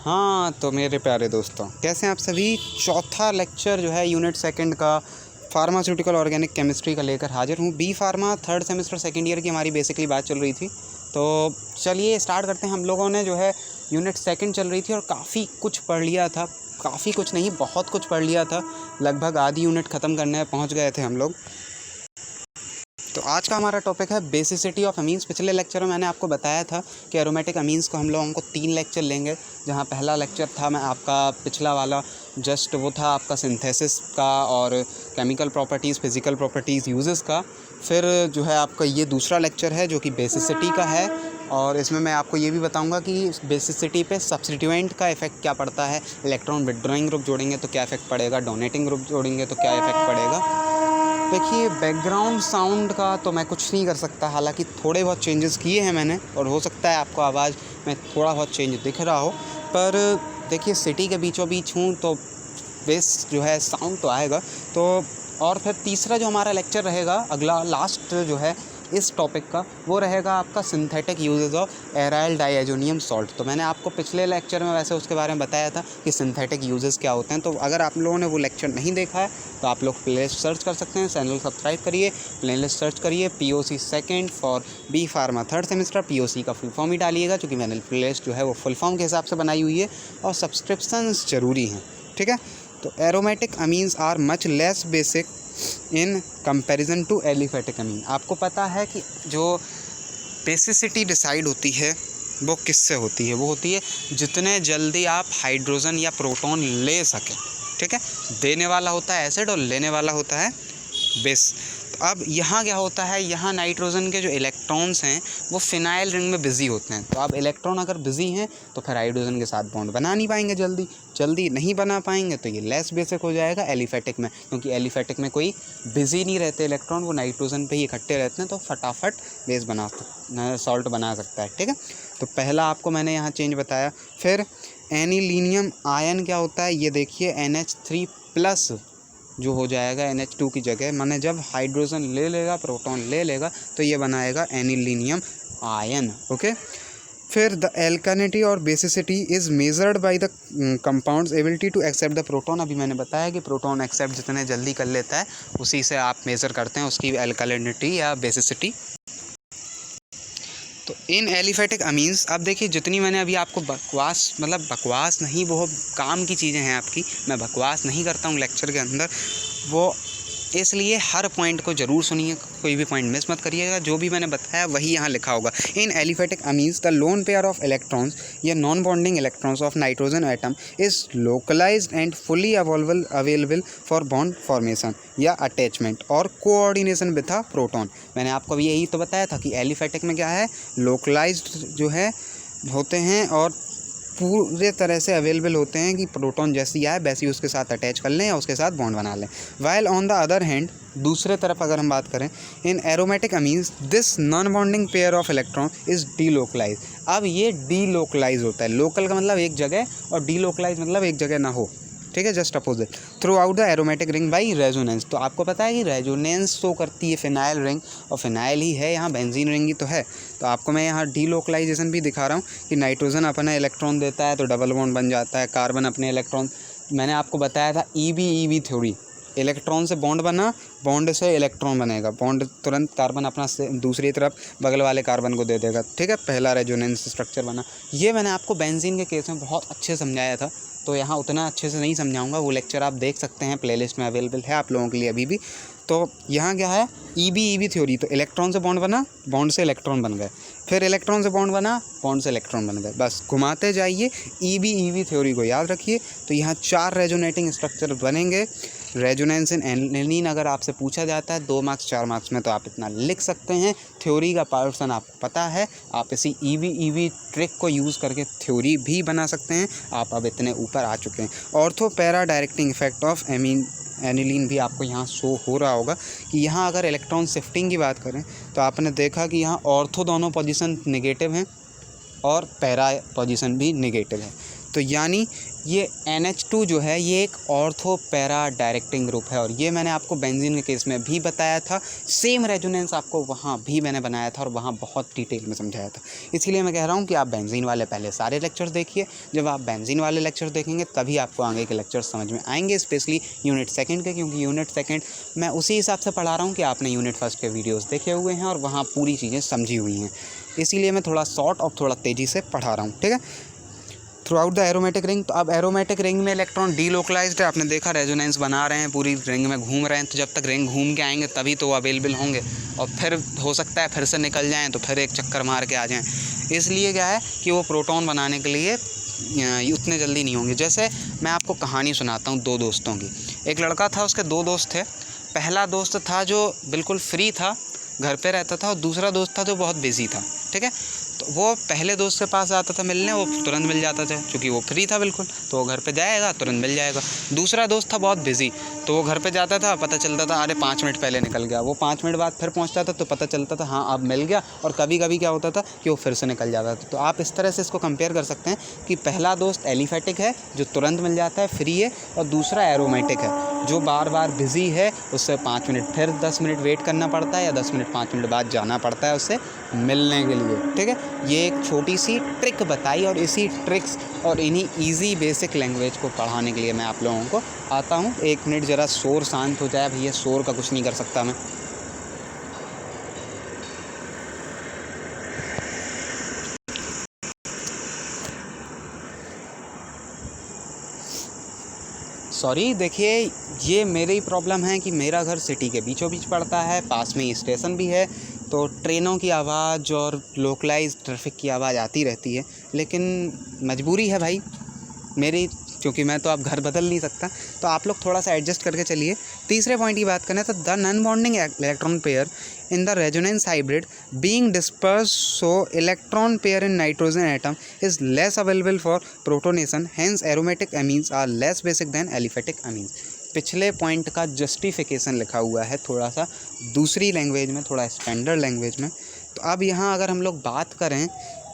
हाँ, तो मेरे प्यारे दोस्तों, कैसे हैं आप सभी। चौथा लेक्चर जो है यूनिट सेकंड का फार्मास्यूटिकल ऑर्गेनिक केमिस्ट्री का लेकर हाजिर हूँ। B pharma third semester second year की हमारी बेसिकली बात चल रही थी। तो चलिए स्टार्ट करते हैं। हम लोगों ने जो है यूनिट सेकंड चल रही थी और काफ़ी कुछ पढ़ लिया था। काफ़ी कुछ नहीं, बहुत कुछ पढ़ लिया था। लगभग आधी यूनिट ख़त्म करने पहुँच गए थे हम लोग। तो आज का हमारा टॉपिक है बेसिसिटी ऑफ अमीन्स। पिछले लेक्चर में मैंने आपको बताया था कि एरोमेटिक अमीन्स को हम लोगों को 3 लेक्चर लेंगे। जहां पहला लेक्चर था मैं आपका पिछला वाला जस्ट वो था आपका सिंथेसिस का और chemical properties, physical properties, uses का। फिर जो है आपका ये दूसरा लेक्चर है जो कि बेसिसिटी का है, और इसमें मैं आपको ये भी बताऊंगा कि बेसिसिटी पे सब्स्टिट्यूएंट का इफेक्ट क्या पड़ता है। इलेक्ट्रॉन विड्रॉइंग ग्रुप जोड़ेंगे तो क्या इफेक्ट पड़ेगा, डोनेटिंग ग्रुप जोड़ेंगे तो क्या इफेक्ट पड़ेगा। देखिए, बैकग्राउंड साउंड का तो मैं कुछ नहीं कर सकता, हालांकि थोड़े बहुत चेंजेस किए हैं मैंने, और हो सकता है आपको आवाज़ में थोड़ा बहुत चेंज दिख रहा हो। पर देखिए, सिटी के बीचों बीच हूँ तो बेस जो है साउंड तो आएगा। तो और फिर तीसरा जो हमारा लेक्चर रहेगा, अगला लास्ट जो है इस टॉपिक का, वो रहेगा आपका synthetic uses of aryl diazonium salt. तो मैंने आपको पिछले लेक्चर में वैसे उसके बारे में बताया था कि सिंथेटिक यूजेस क्या होते हैं। तो अगर आप लोगों ने वो लेक्चर नहीं देखा है तो आप लोग प्लेलिस्ट सर्च कर सकते हैं। चैनल सब्सक्राइब करिए, प्लेलिस्ट सर्च करिए POC second for B pharma third semester. POC का फुल फॉर्म ही डालिएगा, क्योंकि मैंने प्लेलिस्ट जो है वो फुल फॉर्म के हिसाब से बनाई हुई है और सब्सक्रिप्शंस ज़रूरी हैं, ठीक है। तो aromatic amines are much less basic in comparison to aliphatic amine. आपको पता है कि जो बेसिसिटी डिसाइड होती है वो किससे होती है? वो होती है जितने जल्दी आप हाइड्रोजन या प्रोटॉन ले सकें, ठीक है। देने वाला होता है एसिड और लेने वाला होता है बेस। तो अब यहाँ क्या होता है, यहाँ नाइट्रोजन के जो इलेक्ट्रॉन्स हैं वो फिनाइल रिंग में बिज़ी होते हैं। तो अब इलेक्ट्रॉन अगर बिज़ी हैं तो फिर हाइड्रोजन के साथ बॉन्ड बना नहीं पाएंगे, जल्दी नहीं बना पाएंगे, तो ये लेस बेसिक हो जाएगा एलिफेटिक में। क्योंकि एलिफेटिक में कोई बिज़ी नहीं रहते इलेक्ट्रॉन, वो नाइट्रोजन पे ही इकट्ठे रहते हैं, तो फटाफट बेस सॉल्ट बना सकता है, ठीक है। तो पहला आपको मैंने यहाँ चेंज बताया। फिर एनिलीनियम आयन क्या होता है, ये देखिए NH3+ जो हो जाएगा NH2 की जगह। माने जब हाइड्रोजन ले लेगा, प्रोटॉन ले लेगा, तो ये बनाएगा एनिलीनियम आयन, ओके। फिर द एल्कानिटी और basicity is measured by the compound's ability to accept the proton. अभी मैंने बताया कि प्रोटॉन एक्सेप्ट जितने जल्दी कर लेता है उसी से आप मेज़र करते हैं उसकी एल्कालिनिटी या बेसिसिटी। तो इन एलिफेटिक अमीन्स, अब देखिए जितनी मैंने अभी आपको बकवास, मतलब बकवास नहीं, वो काम की चीज़ें हैं आपकी, मैं बकवास नहीं करता हूँ लेक्चर के अंदर, वो इसलिए हर पॉइंट को ज़रूर सुनिए, कोई भी पॉइंट मिस मत करिएगा। जो भी मैंने बताया वही यहाँ लिखा होगा। In aliphatic amines the lone pair of electrons या non bonding electrons of nitrogen atom is localised and fully available for bond formation या अटैचमेंट और कोऑर्डिनेशन विथ अ प्रोटॉन। मैंने आपको अभी यही तो बताया था कि एलिफेटिक में क्या है, लोकलाइज्ड जो है होते हैं और पूरे तरह से अवेलेबल होते हैं कि प्रोटॉन जैसी आए वैसी उसके साथ अटैच कर लें या उसके साथ बॉन्ड बना लें। While on the other hand, दूसरे तरफ अगर हम बात करें, in aromatic amines this non bonding pair of electron is delocalise. अब ये डीलोकलाइज होता है। लोकल का मतलब एक जगह और डीलोकलाइज मतलब एक जगह ना हो, ठीक है, just opposite. Through out the aromatic ring by resonance. तो आपको पता है कि रेजोनेंस शो करती है फिनाइल रिंग, और फिनाइल ही है, यहाँ बेंजीन रिंग ही तो है। तो आपको मैं यहाँ डीलोकलाइजेशन भी दिखा रहा हूँ कि नाइट्रोजन अपना इलेक्ट्रॉन देता है तो डबल बॉन्ड बन जाता है, कार्बन अपने इलेक्ट्रॉन, मैंने आपको बताया था EB थ्योरी, इलेक्ट्रॉन से बॉन्ड बना, बॉन्ड से इलेक्ट्रॉन बनेगा, बॉन्ड तुरंत कार्बन अपना से दूसरी तरफ बगल वाले कार्बन को दे देगा, ठीक है, पहला रेजोनेंस स्ट्रक्चर बना। ये मैंने आपको बेंजीन के केस में बहुत अच्छे समझाया था, तो यहाँ उतना अच्छे से नहीं समझाऊंगा। वो लेक्चर आप देख सकते हैं, प्लेलिस्ट में अवेलेबल है आप लोगों के लिए अभी भी। तो यहाँ क्या है, EB थ्योरी, तो इलेक्ट्रॉन से बॉन्ड बना, बॉन्ड से इलेक्ट्रॉन बन गए, फिर इलेक्ट्रॉन से बॉन्ड बना, बॉन्ड से इलेक्ट्रॉन बन गए, बस घुमाते जाइए, EB थ्योरी को याद रखिए। तो यहाँ 4 रेजोनेटिंग स्ट्रक्चर बनेंगे। रेजोनेंस इन एनिलीन अगर आपसे पूछा जाता है 2 मार्क्स 4 मार्क्स में, तो आप इतना लिख सकते हैं। थ्योरी का पोर्शन आपको पता है, आप इसी EB ट्रिक को यूज़ करके थ्योरी भी बना सकते हैं। आप अब इतने ऊपर आ चुके हैं। Ortho para directing effect of aniline भी आपको यहाँ शो हो रहा होगा कि यहाँ अगर इलेक्ट्रॉन शिफ्टिंग की बात करें तो आपने देखा कि यहाँ ऑर्थो दोनों पोजीशन नेगेटिव हैं और पैरा पोजीशन भी नेगेटिव है। तो यानी ये NH2 जो है ये एक ऑर्थो पैरा डायरेक्टिंग ग्रुप है, और ये मैंने आपको बेंजीन के केस में भी बताया था। सेम रेजोनेंस आपको वहाँ भी मैंने बनाया था और वहाँ बहुत डिटेल में समझाया था। इसीलिए मैं कह रहा हूँ कि आप बेंजीन वाले पहले सारे लेक्चर्स देखिए। जब आप बेंजीन वाले लेक्चर्स देखेंगे तभी आपको आगे के लेक्चर्स समझ में आएंगे, स्पेशली यूनिट सेकंड के, क्योंकि यूनिट सेकंड मैं उसी हिसाब से पढ़ा रहा हूँ कि आपने यूनिट फर्स्ट के वीडियोज़ देखे हुए हैं और वहाँ पूरी चीज़ें समझी हुई हैं। इसीलिए मैं थोड़ा शॉर्ट और थोड़ा तेज़ी से पढ़ा रहा हूँ, ठीक है। Through out the aromatic ring, तो अब एरोमेटिक रिंग में इलेक्ट्रॉन डीलोकलाइज्ड है, आपने देखा रेजोनेंस बना रहे हैं, पूरी रिंग में घूम रहे हैं। तो जब तक रिंग घूम के आएंगे तभी तो वो अवेलेबल होंगे, और फिर हो सकता है फिर से निकल जाएं तो फिर एक चक्कर मार के आ जाएं। इसलिए क्या है कि वो प्रोटॉन बनाने के लिए उतने जल्दी नहीं होंगे। जैसे मैं आपको कहानी सुनाता हूँ दो दोस्तों की। एक लड़का था, उसके दो दोस्त थे। पहला दोस्त था जो बिल्कुल फ्री था, घर पे रहता था, और दूसरा दोस्त था जो बहुत बिजी था, ठीक है। तो वो पहले दोस्त के पास आता था मिलने, वो तुरंत मिल जाता था क्योंकि वो फ्री था बिल्कुल, तो वो घर पे जाएगा तुरंत मिल जाएगा। दूसरा दोस्त था बहुत बिजी, तो वो घर पे जाता था, पता चलता था अरे 5 मिनट पहले निकल गया, वो 5 मिनट बाद फिर पहुंचता था तो पता चलता था हाँ अब मिल गया, और कभी कभी क्या होता था कि वो फिर से निकल जाता था। तो आप इस तरह से इसको कंपेयर कर सकते हैं कि पहला दोस्त एलिफेटिक है जो तुरंत मिल जाता है, फ्री है, और दूसरा एरोमेटिक है जो बार बार बिजी है, उससे 5 मिनट फिर 10 मिनट वेट करना पड़ता है, या 10 मिनट 5 मिनट बाद जाना पड़ता है उससे मिलने के लिए, ठीक है। ये एक छोटी सी ट्रिक बताई, और इसी ट्रिक्स और इन्हीं इजी बेसिक लैंग्वेज को पढ़ाने के लिए मैं आप लोगों को आता हूँ। 1 मिनट ज़रा शोर शांत हो जाए भैया, शोर का कुछ नहीं कर सकता मैं। सॉरी, देखिए ये मेरी प्रॉब्लम है कि मेरा घर सिटी के बीचों बीच पड़ता है, पास में ही स्टेशन भी है, तो ट्रेनों की आवाज़ और लोकलाइज ट्रैफिक की आवाज़ आती रहती है। लेकिन मजबूरी है भाई मेरी, क्योंकि मैं तो अब घर बदल नहीं सकता, तो आप लोग थोड़ा सा एडजस्ट करके चलिए। तीसरे पॉइंट की बात करें तो the non bonding electron pair in the resonance hybrid being disperse, so electron pair in nitrogen atom is less available for protonation, hence aromatic amines are less basic than aliphatic amines. पिछले point का justification लिखा हुआ है थोड़ा सा दूसरी language में, थोड़ा स्टैंडर्ड लैंग्वेज में। तो अब यहाँ अगर हम लोग बात करें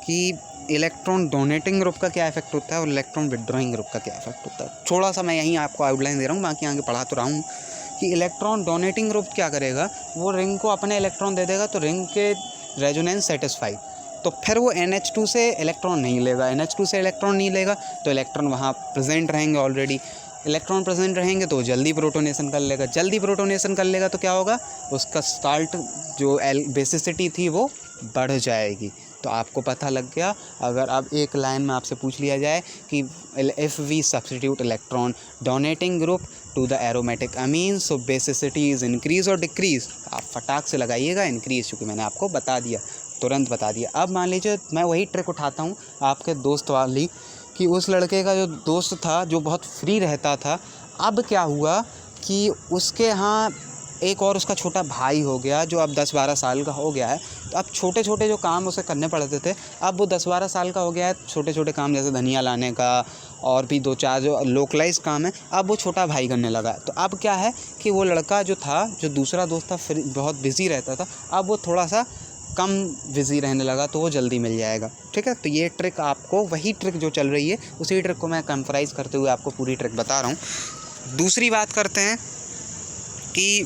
कि इलेक्ट्रॉन डोनेटिंग ग्रुप का क्या इफेक्ट होता है और इलेक्ट्रॉन विड्रॉइंग ग्रुप का क्या इफेक्ट होता है, थोड़ा सा मैं यहीं आपको आउटलाइन दे रहा हूँ, बाकी आगे पढ़ा तो रहा हूँ। कि इलेक्ट्रॉन डोनेटिंग ग्रुप क्या करेगा, वो रिंग को अपने इलेक्ट्रॉन दे देगा, तो रिंग के रेजोनेंस सेटिस्फाइड, तो फिर वो NH2 से इलेक्ट्रॉन नहीं लेगा, NH2 से इलेक्ट्रॉन नहीं लेगा तो इलेक्ट्रॉन वहाँ प्रेजेंट रहेंगे, ऑलरेडी इलेक्ट्रॉन प्रेजेंट रहेंगे तो जल्दी प्रोटोनेशन कर लेगा, जल्दी प्रोटोनेशन कर लेगा तो क्या होगा, उसका स्टार्ट जो बेसिसिटी थी वो बढ़ जाएगी। तो आपको पता लग गया। अगर अब एक लाइन में आपसे पूछ लिया जाए कि if we substitute electron donating group to the aromatic amine, so basicity is increase और डिक्रीज, आप फटाक से लगाइएगा इंक्रीज, क्योंकि मैंने आपको बता दिया, तुरंत बता दिया। अब मान लीजिए मैं वही ट्रिक उठाता हूँ आपके दोस्त वाली, कि उस लड़के का जो दोस्त था जो बहुत फ्री रहता था, अब क्या हुआ कि उसके यहाँ एक और उसका छोटा भाई हो गया जो अब 10-12 साल का हो गया है। तो अब छोटे छोटे जो काम उसे करने पड़ते थे, अब वो 10-12 साल का हो गया है, छोटे छोटे काम जैसे धनिया लाने का और भी 2-4 जो लोकलाइज काम है, अब वो छोटा भाई करने लगा। तो अब क्या है कि वो लड़का जो था, जो दूसरा दोस्त था, फिर बहुत बिज़ी रहता था, अब वो थोड़ा सा कम बिज़ी रहने लगा, तो वो जल्दी मिल जाएगा, ठीक है। तो ये ट्रिक आपको, वही ट्रिक जो चल रही है उसी ट्रिक को मैं कंप्राइज करते हुए आपको पूरी ट्रिक बता रहा हूँ। दूसरी बात करते हैं कि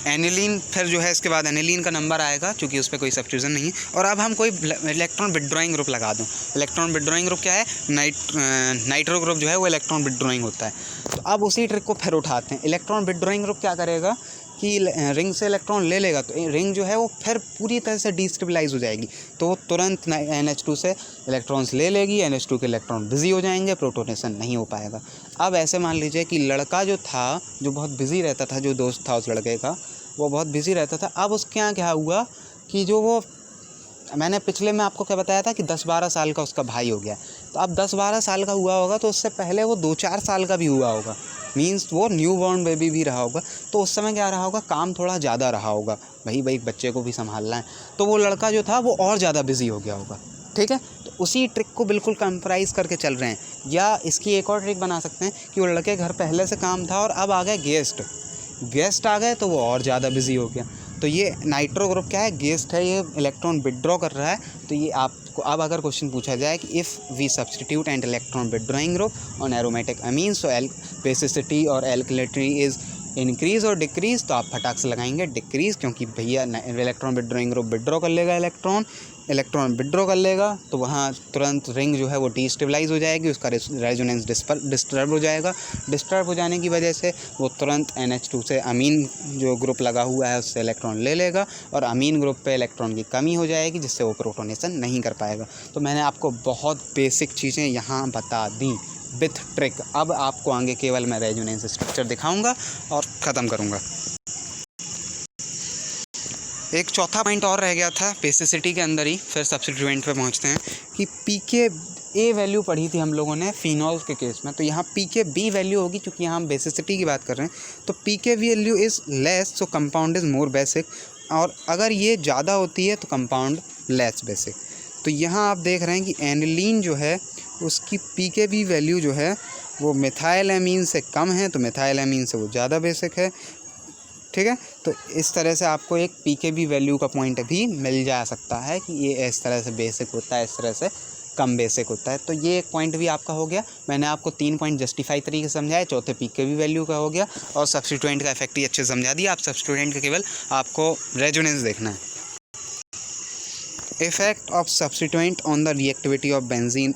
एनिलीन, फिर जो है इसके बाद एनिलीन का नंबर आएगा क्योंकि उस पर कोई सब्स्टिट्यूशन नहीं है। और अब हम कोई इलेक्ट्रॉन विड्रॉइंग ग्रुप लगा दूँ। इलेक्ट्रॉन विड्रॉइंग ग्रुप क्या है, नाइट्रो ग्रुप जो है वो इलेक्ट्रॉन विड्रॉइंग होता है। तो अब उसी ट्रिक को फिर उठाते हैं। इलेक्ट्रॉन विड्रॉइंग ग्रुप क्या करेगा कि रिंग से इलेक्ट्रॉन ले लेगा, तो रिंग जो है वो फिर पूरी तरह से डिस्टेबलाइज हो जाएगी, तो तुरंत NH2 से इलेक्ट्रॉन्स ले लेगी, NH2 के इलेक्ट्रॉन बिजी हो जाएंगे, प्रोटोनेशन नहीं हो पाएगा। अब ऐसे मान लीजिए कि लड़का जो था, जो बहुत बिजी रहता था, जो दोस्त था उस लड़के का, वो बहुत बिजी रहता था। अब उसके यहाँ क्या हुआ कि जो वो, मैंने पिछले में आपको क्या बताया था कि 10-12 साल का उसका भाई हो गया, तो अब 10-12 साल का हुआ होगा, तो उससे पहले वो 2-4 साल का भी हुआ होगा, मीन्स वो न्यू बॉर्न बेबी भी रहा होगा। तो उस समय क्या रहा होगा, काम थोड़ा ज़्यादा रहा होगा, भाई बच्चे को भी संभालना है, तो वो लड़का जो था वो और ज़्यादा बिजी हो गया होगा, ठीक है। तो उसी ट्रिक को बिल्कुल कंप्राइज करके चल रहे हैं। या इसकी एक और ट्रिक बना सकते हैं कि वो लड़के घर पहले से काम था और अब आ गए गेस्ट आ गए तो वो और ज़्यादा बिजी हो गया। तो तो ये नाइट्रो ग्रुप क्या है, गेस्ट है, ये इलेक्ट्रॉन विड्रॉ कर रहा है। तो ये आपको अब अगर क्वेश्चन पूछा जाए कि if we substitute and electron withdrawing group on aromatic amine so basicity और एल्किलिटी इज़ इंक्रीज और डिक्रीज़, तो आप फटाक से लगाएंगे डिक्रीज़, क्योंकि भैया इलेक्ट्रॉन विड्रॉइंग ग्रुप विड्रॉ कर लेगा, इलेक्ट्रॉन विड्रॉ कर लेगा तो वहाँ तुरंत रिंग जो है वो डीस्टेबलाइज हो जाएगी, उसका रेजोनेंस डिस्टर्ब हो जाएगा। डिस्टर्ब हो जाने की वजह से वो तुरंत NH2 से अमीन जो ग्रुप लगा हुआ है उससे इलेक्ट्रॉन ले लेगा और अमीन ग्रुप पे इलेक्ट्रॉन की कमी हो जाएगी, जिससे वो प्रोटोनेशन नहीं कर पाएगा। तो मैंने आपको बहुत बेसिक चीज़ें यहाँ बता दी विथ ट्रिक। अब आपको आगे केवल मैं रेजोनेंस स्ट्रक्चर दिखाऊंगा और ख़त्म करूँगा। एक चौथा पॉइंट और रह गया था बेसिसिटी के अंदर ही, फिर सब्स्टिट्यूएंट पे पहुंचते हैं कि pKa वैल्यू पढ़ी थी हम लोगों ने फिनॉल के केस में, तो यहाँ pKb वैल्यू होगी, क्योंकि यहाँ हम बेसिसिटी की बात कर रहे हैं। तो pK value is less so compound is more basic, और अगर ये ज़्यादा होती है तो कंपाउंड लेस बेसिक। तो यहाँ आप देख रहे हैं कि एनिलीन जो है उसकी pKb वैल्यू जो है वो मिथाइलएमीन से कम है, तो मिथाइलएमीन से वो ज़्यादा बेसिक है। ठीक है, तो इस तरह से आपको एक pKb वैल्यू का पॉइंट भी मिल जा सकता है कि ये इस तरह से बेसिक होता है, इस तरह से कम बेसिक होता है। तो ये एक पॉइंट भी आपका हो गया। मैंने आपको 3 पॉइंट जस्टिफाई तरीके से समझाए, चौथे pKb वैल्यू का हो गया और सब्स्टिट्यूएंट का इफेक्ट ही अच्छे से समझा दिया। आप सब्स्टिट्यूएंट का केवल आपको रेजोनेंस देखना है। Effect of substituent on the reactivity of benzene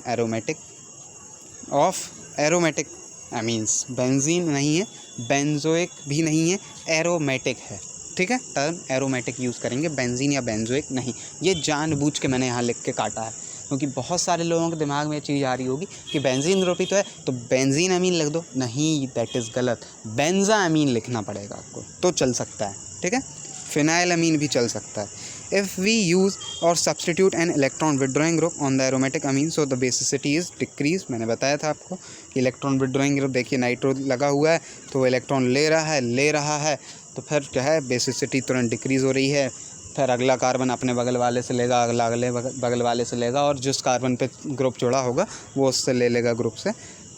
aromatic amines. Benzene नहीं है, बेंजोइक भी नहीं है, एरोमेटिक है। ठीक है, टर्म एरोमेटिक यूज़ करेंगे, बेंजीन या बेंजोइक नहीं। ये जानबूझ के मैंने यहाँ लिख के काटा है, क्योंकि बहुत सारे लोगों के दिमाग में ये चीज़ आ रही होगी कि बेंजीन ग्रुप ही तो है तो बेंजीन अमीन लिख दो। नहीं, दैट इज़ गलत, बेंजा अमीन लिखना पड़ेगा आपको, तो चल सकता है। ठीक है, फिनाइल अमीन भी चल सकता है। If we use or substitute an electron withdrawing group on the aromatic amine, so the basicity is decreased। मैंने बताया था आपको कि इलेक्ट्रॉन विड्रॉइंग ग्रुप, देखिए नाइट्रो लगा हुआ है तो वो इलेक्ट्रॉन ले रहा है तो फिर क्या है, बेसिसिटी तुरंत डिक्रीज़ हो रही है। फिर अगला कार्बन अपने बगल वाले से लेगा, अगला अगले बगल वाले से लेगा, और जिस कार्बन पे ग्रुप जुड़ा होगा वो उससे ले लेगा ग्रुप से।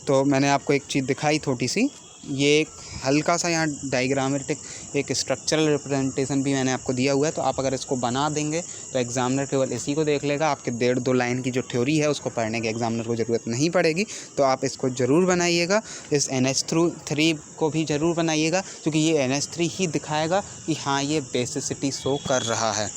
तो मैंने आपको एक चीज़ दिखाई थोड़ी सी, ये एक हल्का सा यहाँ डायग्रामेटिक एक स्ट्रक्चरल रिप्रेजेंटेशन भी मैंने आपको दिया हुआ है। तो आप अगर इसको बना देंगे तो एग्जामिनर केवल इसी को देख लेगा, आपके 1.5-2 लाइन की जो थ्योरी है उसको पढ़ने की एग्जामिनर को ज़रूरत नहीं पड़ेगी। तो आप इसको ज़रूर बनाइएगा, इस NH3 को भी ज़रूर बनाइएगा, क्योंकि ये NH3 ही दिखाएगा कि हाँ ये बेसिसिटी शो कर रहा है।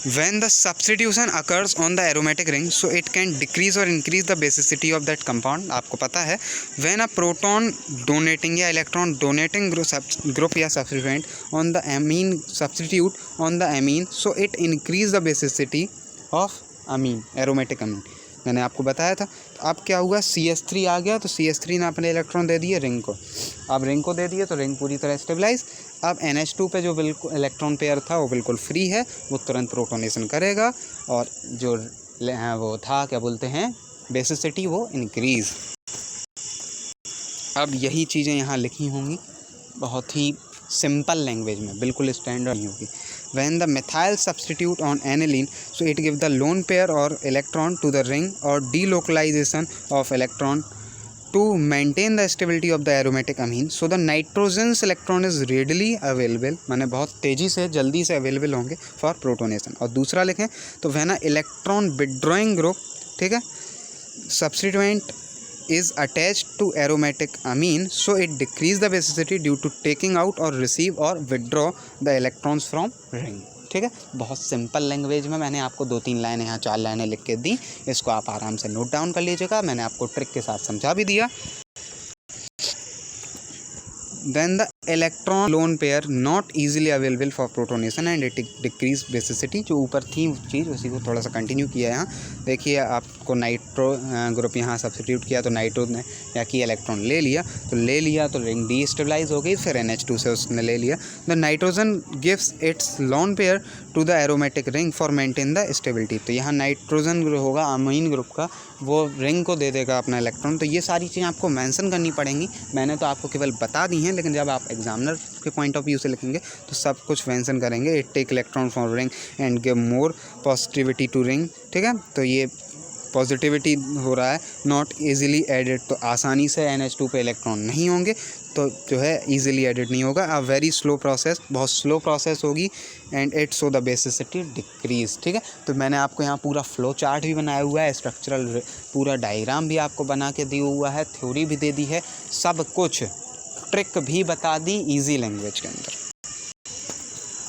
When the substitution occurs on the aromatic ring, so it can decrease or increase the basicity of that compound। आपको पता है when a proton donating या electron donating group या substituent on the amine substitute on the amine, so it increase the basicity of amine, aromatic amine। मैंने आपको बताया था। तो अब क्या हुआ, CH3 आ गया, तो CH3 ने अपने इलेक्ट्रॉन दे दिए रिंग को। अब रिंग को दे दिए तो रिंग पूरी तरह स्टेबलाइज। अब NH2 पे जो बिल्कुल इलेक्ट्रॉन पेयर था वो बिल्कुल फ्री है, वो तुरंत प्रोटोनेशन करेगा और जो वो था क्या बोलते हैं बेसिसिटी, वो इंक्रीज़। अब यही चीज़ें यहाँ लिखी होंगी बहुत ही सिंपल लैंग्वेज में, बिल्कुल स्टैंडर्ड नहीं होगी। When the methyl substitute on aniline, so it gives the lone pair or electron to the ring or delocalization of electron to maintain the stability of the aromatic amine, so the nitrogen's electron is readily available, माने बहुत तेज़ी से जल्दी से available होंगे for protonation। और दूसरा लिखें तो when a electron withdrawing group, ठीक है, substituent is attached to aromatic amine, so it decrease the basicity due to taking out or receive or withdraw the electrons from ring। ठीक है, बहुत सिंपल लैंग्वेज में मैंने आपको 2-3 लाइनें यहाँ 4 लाइनें लिख के दी, इसको आप आराम से नोट डाउन कर लीजिएगा। मैंने आपको ट्रिक के साथ समझा भी दिया। Then the electron lone pair not easily available for protonation and it decrease basicity। जो ऊपर थी चीज़ उसी को थोड़ा सा कंटिन्यू किया यहाँ। देखिए आपको नाइट्रो ग्रुप यहाँ सब्स्टिट्यूट किया तो नाइट्रो ने या कि इलेक्ट्रॉन ले लिया तो रिंग डीस्टेबलाइज हो गई, फिर NH2 से उसने ले लिया। The nitrogen gives its lone pair to the aromatic ring for maintain the stability. तो यहाँ नाइट्रोजन होगा अमीन ग्रुप का, वो रिंग को दे देगा अपना इलेक्ट्रॉन। तो ये सारी चीज़ें आपको मेंशन करनी पड़ेंगी, मैंने तो आपको केवल बता दी हैं, लेकिन जब आप एग्जामिनर के पॉइंट ऑफ व्यू से लिखेंगे तो सब कुछ मेंशन करेंगे। It take electron from ring and give more positivity to ring. ठीक है, तो ये पॉजिटिविटी हो रहा है, नॉट इजीली एडेड, तो आसानी से NH2 पे इलेक्ट्रॉन नहीं होंगे। तो जो है ईजिली एडिट नहीं होगा। अ वेरी स्लो प्रोसेस, बहुत स्लो प्रोसेस होगी and it so the basicity decrease. ठीक है, तो मैंने आपको यहाँ पूरा फ्लो चार्ट भी बनाया हुआ है, स्ट्रक्चरल पूरा डायग्राम भी आपको बना के दिया हुआ है, थ्योरी भी दे दी है, सब कुछ ट्रिक भी बता दी ईजी लैंग्वेज के अंदर।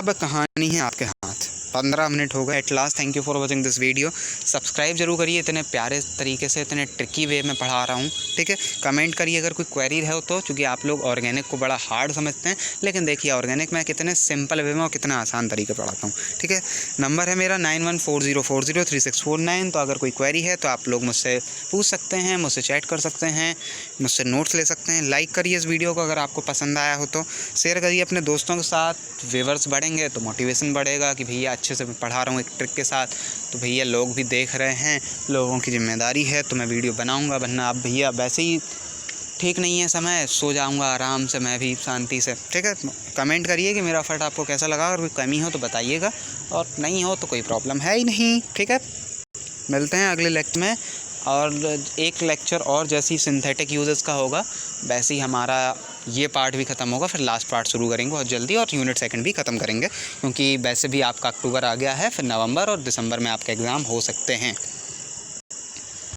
अब कहानी है आपके हाथ। 15 मिनट हो गए at last. Thank you for watching this video. Subscribe जरूर करिए, इतने प्यारे तरीके से, इतने ट्रिकी वे में पढ़ा रहा हूँ। ठीक है, कमेंट करिए अगर कोई क्वेरी है तो, क्योंकि आप लोग ऑर्गेनिक को बड़ा हार्ड समझते हैं, लेकिन देखिए ऑर्गेनिक मैं कितने सिंपल वे में और कितना आसान तरीके पढ़ाता हूँ। ठीक है, नंबर है मेरा 9140403649। तो अगर कोई क्वेरी है तो आप लोग मुझसे पूछ सकते हैं, मुझसे चैट कर सकते हैं, मुझसे नोट्स ले सकते हैं। लाइक करिए इस वीडियो को अगर आपको पसंद आया हो तो, शेयर करिए अपने दोस्तों के साथ। व्यूअर्स बढ़ेंगे तो मोटिवेशन बढ़ेगा कि भैया अच्छे से पढ़ा रहा हूँ एक ट्रिक के साथ, तो भैया लोग भी देख रहे हैं, लोगों की जिम्मेदारी है तो मैं वीडियो बनाऊंगा। वरना अब भैया वैसे ही ठीक नहीं है समय, सो जाऊंगा आराम से मैं भी शांति से। ठीक है, कमेंट करिए कि मेरा एफर्ट आपको कैसा लगा, और कोई कमी हो तो बताइएगा, और नहीं हो तो कोई प्रॉब्लम है ही नहीं। ठीक है, मिलते हैं अगले लेक्चर में, और एक लेक्चर और जैसी सिंथेटिक यूजेस का होगा वैसे ही हमारा ये पार्ट भी ख़त्म होगा, फिर लास्ट पार्ट शुरू करेंगे बहुत जल्दी, और यूनिट सेकंड भी ख़त्म करेंगे, क्योंकि वैसे भी आपका अक्टूबर आ गया है, फिर नवंबर और दिसंबर में आपके एग्ज़ाम हो सकते हैं।